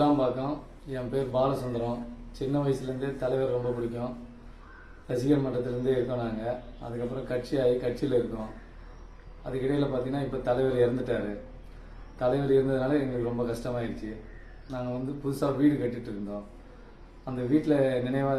கிளாம்பாக்கம். என் பேர் பாலசுந்தரம். சின்ன வயசுலேருந்தே தலைவர் ரொம்ப பிடிக்கும். ரசிகர் மன்றத்திலேருந்தே இருக்கோம் நாங்கள். அதுக்கப்புறம் கட்சியில் இருக்கோம். அதுக்கிடையில் பார்த்தீங்கன்னா இப்போ தலைவர் இறந்துட்டார். தலைவர் இருந்ததுனால எங்களுக்கு ரொம்ப கஷ்டமாயிடுச்சு. நாங்கள் புதுசாக வீடு கட்டிகிட்டு இருந்தோம். அந்த வீட்டில் நினைவாக